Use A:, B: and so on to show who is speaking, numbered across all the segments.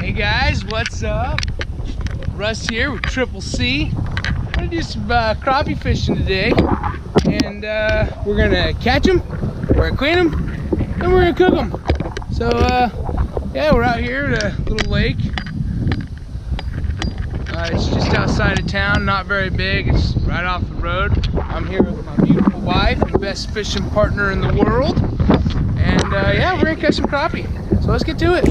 A: Hey guys, what's up? Russ here with Triple C. I'm gonna do some crappie fishing today, and we're gonna catch them, we're gonna clean them, and we're gonna cook them. So yeah, we're out here at a little lake. It's just outside of town, not very big. It's right off the road. I'm here with my beautiful wife and best fishing partner in the world, and yeah, we're gonna catch some crappie. So let's get to it.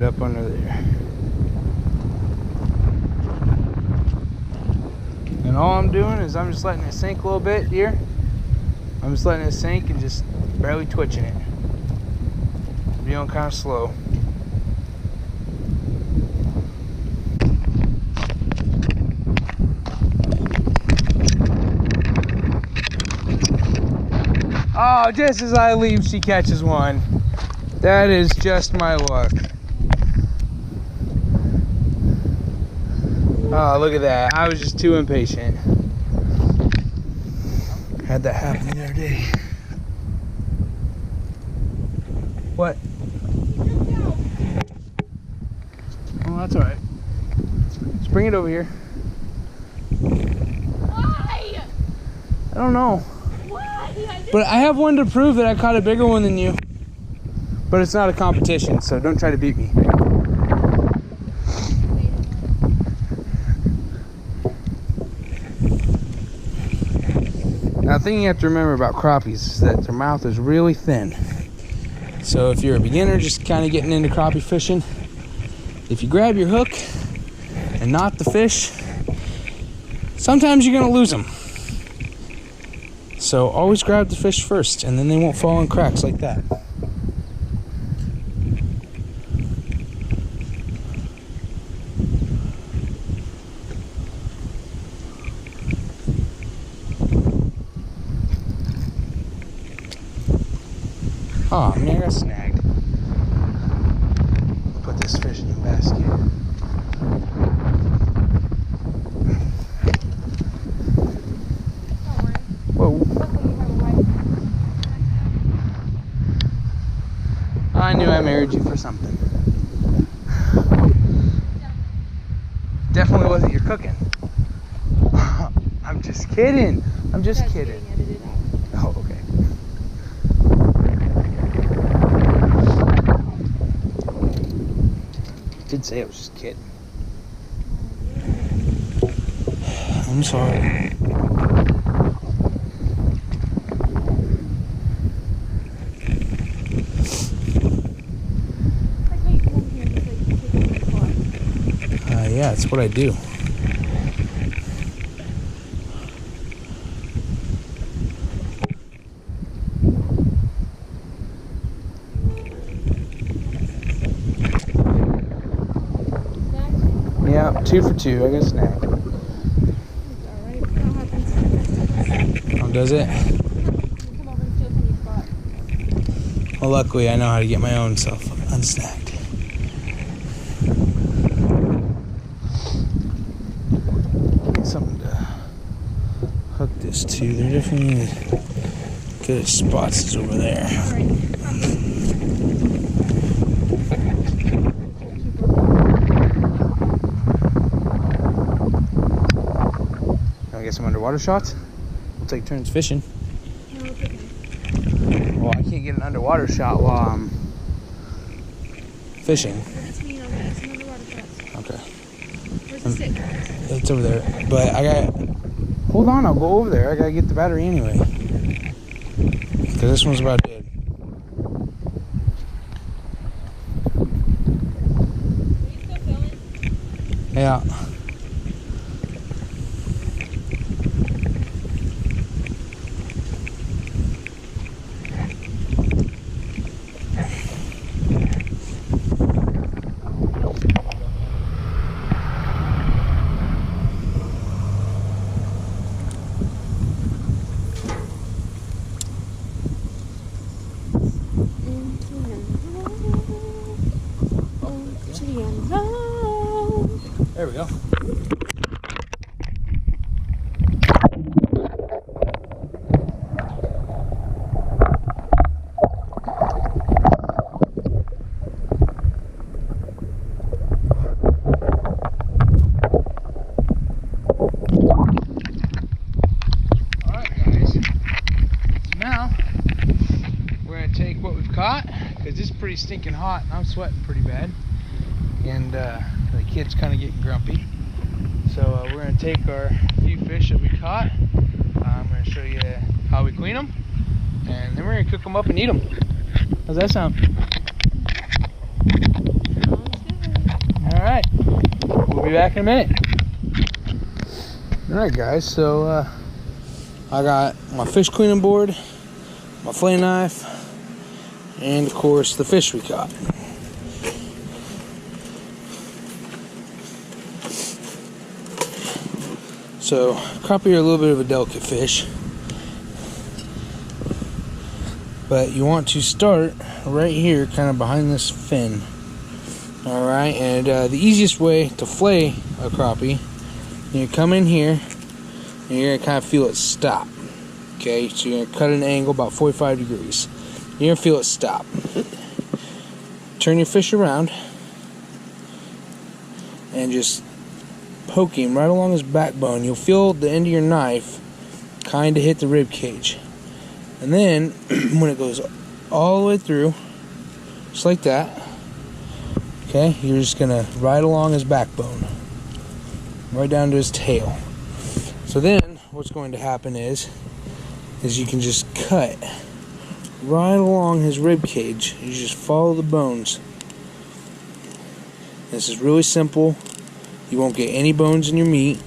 A: Up under there. And all I'm doing is I'm just letting it sink a little bit here. I'm just letting it sink and just barely twitching it. I'm doing kind of slow. Oh, just as I leave, she catches one. That is just my luck. Oh, look at that. I was just too impatient. Had that happen the other day. What? Oh, that's alright. Just bring it over here.
B: Why?
A: I don't know.
B: Why?
A: But I have one to prove that I caught a bigger one than you. But it's not a competition, so don't try to beat me. Now, the thing you have to remember about crappies is that their mouth is really thin. So if you're a beginner just kind of getting into crappie fishing, if you grab your hook and not the fish, sometimes you're going to lose them. So always grab the fish first, and then they won't fall in cracks like that. Oh man, I got snagged. Put this fish in the basket. Whoa. I knew I married you for something. Definitely wasn't your cooking. I'm just kidding. I'm just kidding. Oh, okay. Did say I was just kidding. I'm sorry. Yeah, that's what I do. 2 for 2. I got a snag.
B: Alright, that happens.
A: Oh, does it?
B: Come over and steal from your spot.
A: Well, luckily I know how to get my own self unsnagged. Something to hook this to. They're definitely good at spots is over there. Can I get some underwater shots? We'll take turns fishing.
B: No, it's okay.
A: Well, I can't get an underwater shot while I'm fishing.
B: That's me, I'll get some underwater shots.
A: Okay.
B: Where's the stick?
A: It's over there. But I got... Hold on, I'll go over there. I gotta get the battery anyway. Because this one's about dead.
B: Are you still filming?
A: Yeah. There we go. Alright guys, so now we're going to take what we've caught, because it's pretty stinking hot and I'm sweating pretty bad, and the kid's kind of getting grumpy. So we're going to take our few fish that we caught. I'm going to show you how we clean them, and then we're going to cook them up and eat them. How's that sound? Alright, we'll be back in a minute. Alright guys, so I got my fish cleaning board, my fillet knife, and of course the fish we caught. So crappie are a little bit of a delicate fish, but you want to start right here, kind of behind this fin. All right, and the easiest way to fillet a crappie, you come in here and you're gonna kind of feel it stop. Okay, so you're gonna cut at an angle about 45 degrees. You're gonna feel it stop. Turn your fish around and just poke him right along his backbone. You'll feel the end of your knife kind of hit the rib cage, and then when it goes all the way through, just like that, okay, you're just gonna right along his backbone, right down to his tail. So then what's going to happen is you can just cut right along his rib cage. You just follow the bones. This is really simple. You won't get any bones in your meat.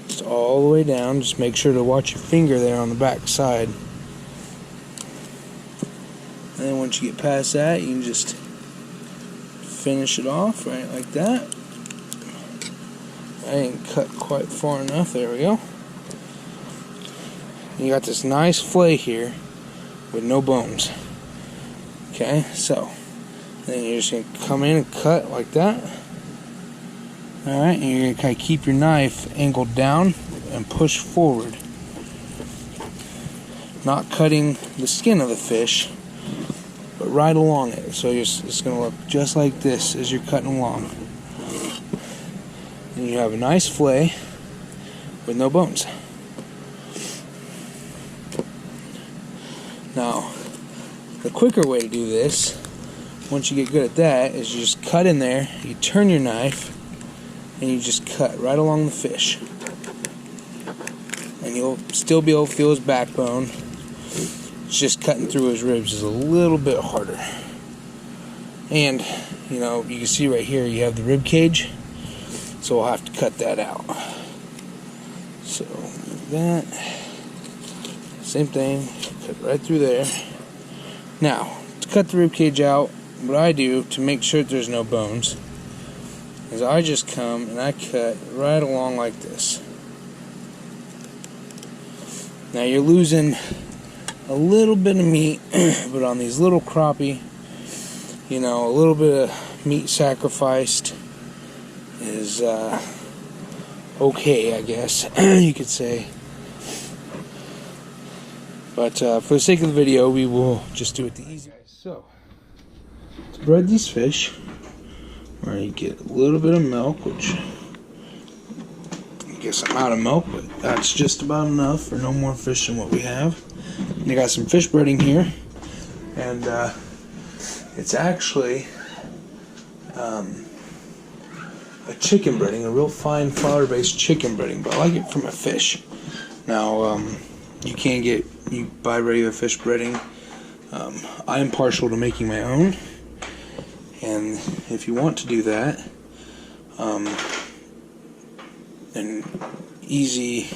A: Just all the way down. Just make sure to watch your finger there on the back side. And then once you get past that, you can just finish it off right like that. I didn't cut quite far enough. There we go. You got this nice fillet here with no bones. Okay, so then you're just going to come in and cut like that. Alright, and you're going to kind of keep your knife angled down and push forward. Not cutting the skin of the fish, but right along it. So it's going to look just like this as you're cutting along. And you have a nice fillet with no bones. Now, the quicker way to do this, once you get good at that, is you just cut in there, you turn your knife, and you just cut right along the fish. And you'll still be able to feel his backbone. It's just cutting through his ribs is a little bit harder. And, you know, you can see right here you have the rib cage, so we'll have to cut that out. So, that. Same thing, cut right through there. Now, to cut the rib cage out, what I do to make sure that there's no bones is I just come and I cut right along like this. Now you're losing a little bit of meat, but on these little crappie, you know, a little bit of meat sacrificed is okay, I guess you could say. But for the sake of the video, we will just do it the easy way. So, to bread these fish, where you get a little bit of milk, which I guess I'm out of milk, but that's just about enough for no more fish than what we have. And I got some fish breading here, and it's actually a chicken breading, a real fine flour-based chicken breading, but I like it from a fish. Now, you buy regular fish breading. I am partial to making my own, and if you want to do that, an easy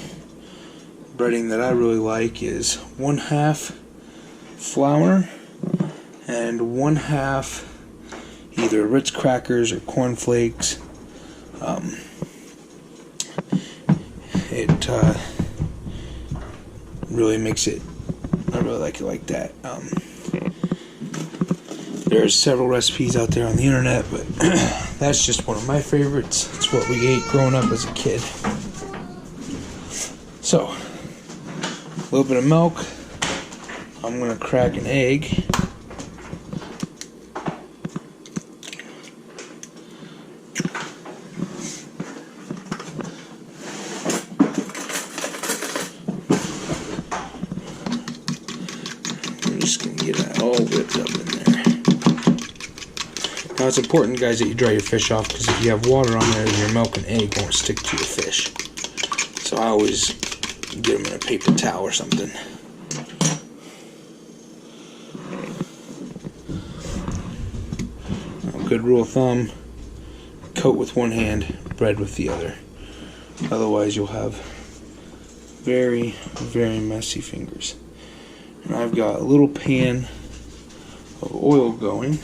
A: breading that I really like is 1/2 flour and 1/2 either Ritz crackers or corn flakes. It really makes it, I really like it like that. There's several recipes out there on the internet, but that's just one of my favorites. It's what we ate growing up as a kid. So, a little bit of milk. I'm going to crack an egg. I'm just going to get that all whipped up in there. Now it's important, guys, that you dry your fish off, because if you have water on there, your milk and egg won't stick to your fish. So I always get them in a paper towel or something. A good rule of thumb, coat with one hand, bread with the other. Otherwise you'll have very, very messy fingers. And I've got a little pan of oil going,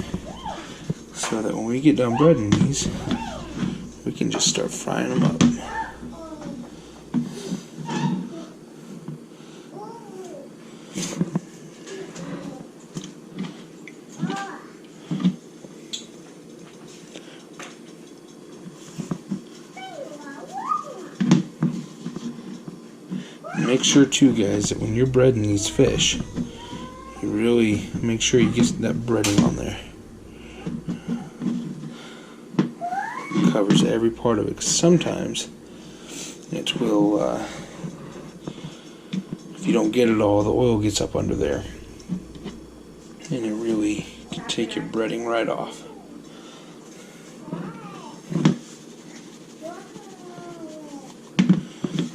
A: so that when we get done breading these, we can just start frying them up. Make sure too, guys, that when you're breading these fish, you really make sure you get that breading on there. It covers every part of it, 'cause sometimes it will, if you don't get it all, the oil gets up under there, and it really can take your breading right off.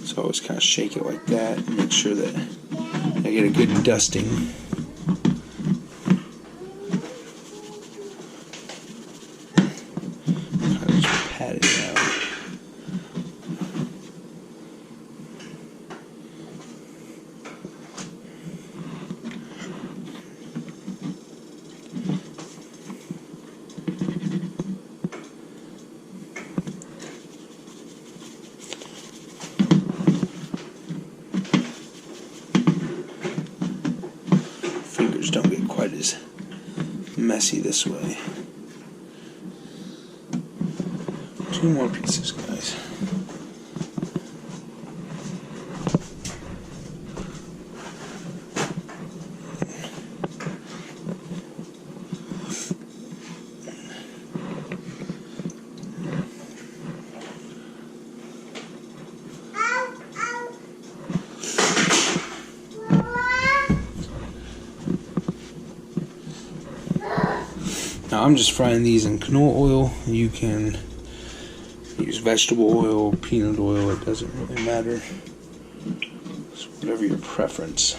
A: So always kind of shake it like that and make sure that I get a good dusting. Kind of just pat it down. Don't get quite as messy this way. 2 more pieces, guys. Now I'm just frying these in canola oil. You can use vegetable oil, peanut oil, it doesn't really matter. It's whatever your preference.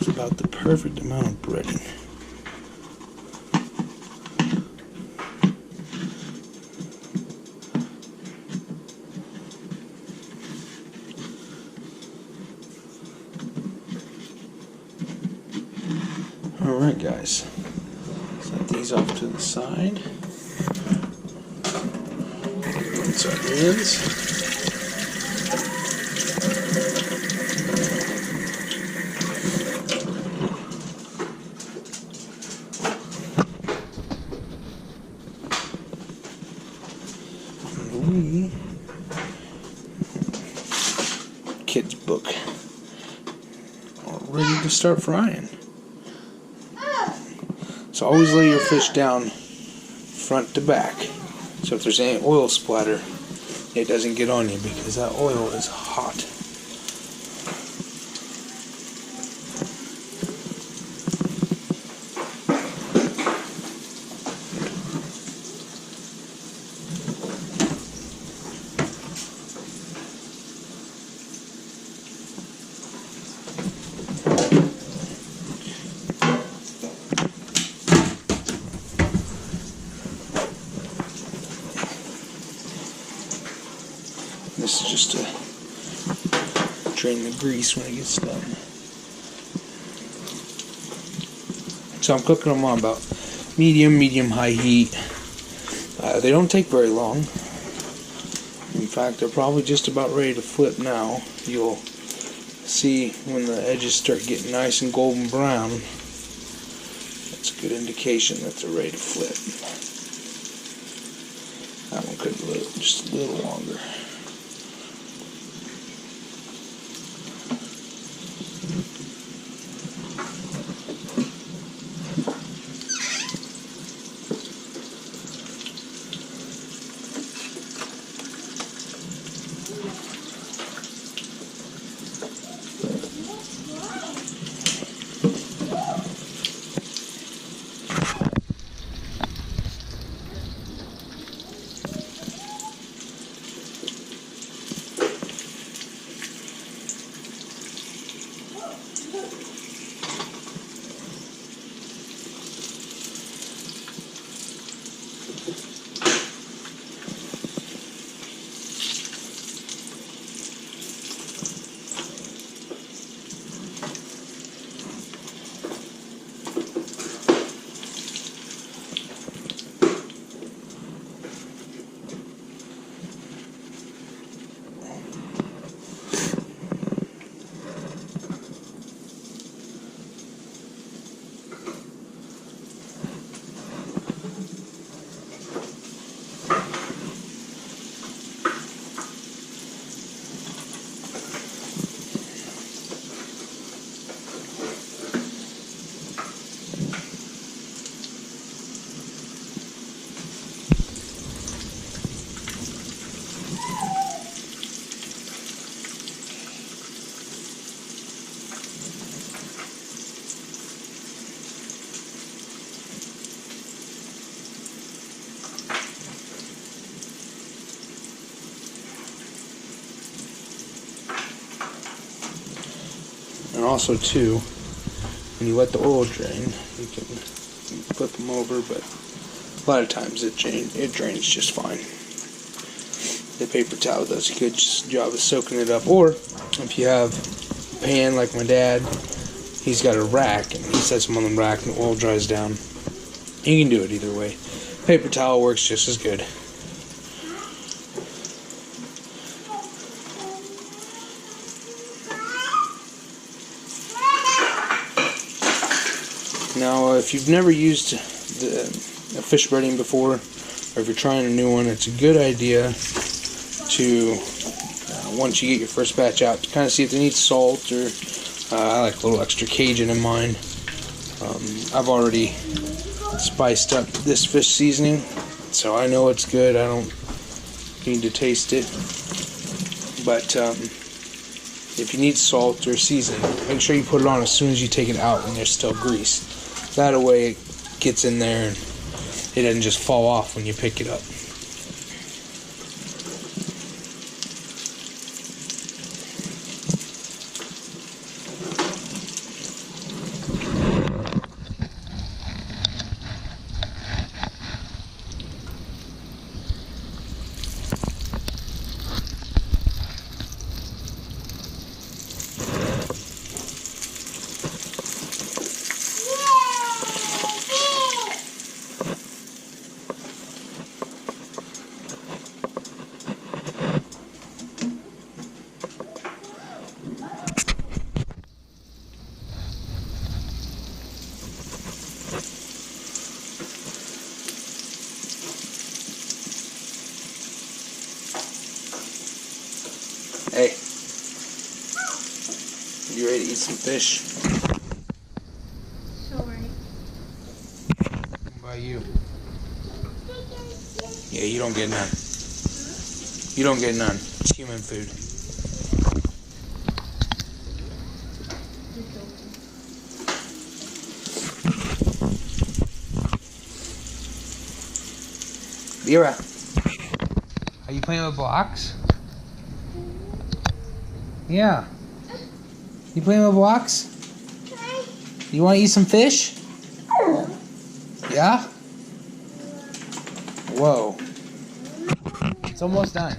A: It's about the perfect amount of breading. Alright guys, set these off to the side. Rinse our hands. We kids book are ready to start frying. So always lay your fish down front to back, so if there's any oil splatter it doesn't get on you, because that oil is hot. This is just to drain the grease when it gets done. So I'm cooking them on about medium-high heat. They don't take very long. In fact, they're probably just about ready to flip now. You'll see when the edges start getting nice and golden brown. That's a good indication that they're ready to flip. That one could live just a little longer. And also too, when you let the oil drain, you can flip them over, but a lot of times it drains just fine. The paper towel does a good job of soaking it up. Or if you have a pan like my dad, he's got a rack and he sets them on the rack and the oil dries down. You can do it either way. Paper towel works just as good. Now, if you've never used a fish breading before, or if you're trying a new one, it's a good idea to, once you get your first batch out, to kind of see if they need salt, or I like a little extra Cajun in mine. I've already spiced up this fish seasoning, so I know it's good. I don't need to taste it. But if you need salt or seasoning, make sure you put it on as soon as you take it out when there's still grease. That way it gets in there and it doesn't just fall off when you pick it up. eat some fish.
B: Sorry.
A: What about you? Yeah, you don't get none. You don't get none. It's human food. Vera, are you playing with blocks? Yeah. You playing with blocks? You want to eat some fish? Yeah? Whoa. It's almost done.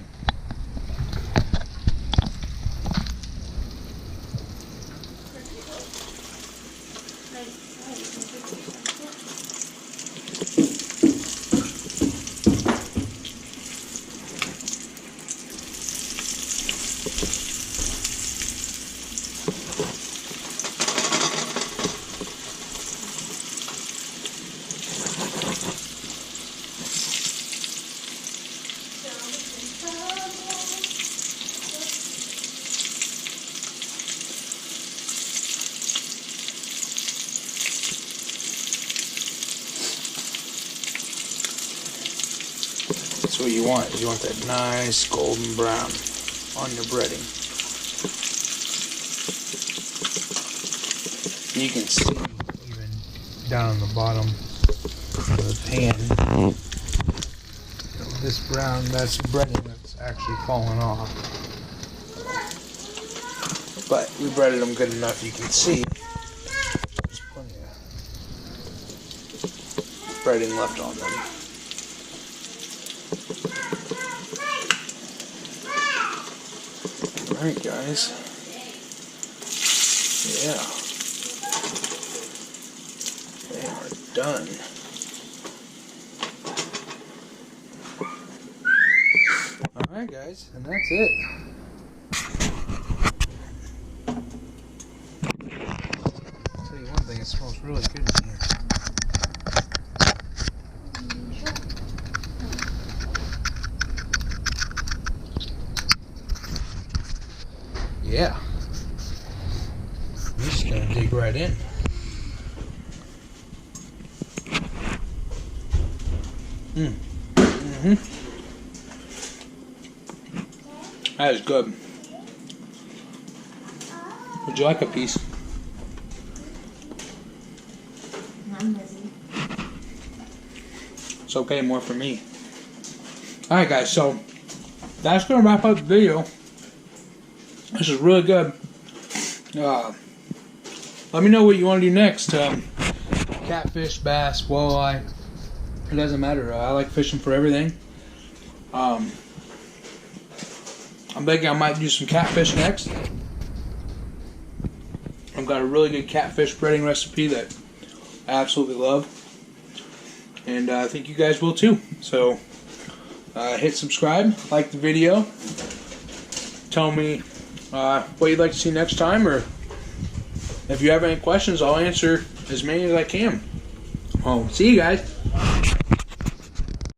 A: That's what you want. You want that nice golden brown on your breading. You can see even down on the bottom of the pan, this brown, that's breading that's actually falling off. But we breaded them good enough you can see there's plenty of breading left on them. Alright guys, yeah, they are done. Alright guys, and that's it. I'll tell you one thing, it smells really good in here. Yeah. I'm just gonna dig right in. That is good. Would you like a piece?
B: I'm busy.
A: It's okay, more for me. Alright guys, so that's gonna wrap up the video. This is really good. Let me know what you want to do next. Catfish, bass, walleye. It doesn't matter. I like fishing for everything. I'm thinking I might do some catfish next. I've got a really good catfish breading recipe that I absolutely love. And I think you guys will too. So hit subscribe, like the video. Tell me what you'd like to see next time, or if you have any questions, I'll answer as many as I can. Well, see you guys.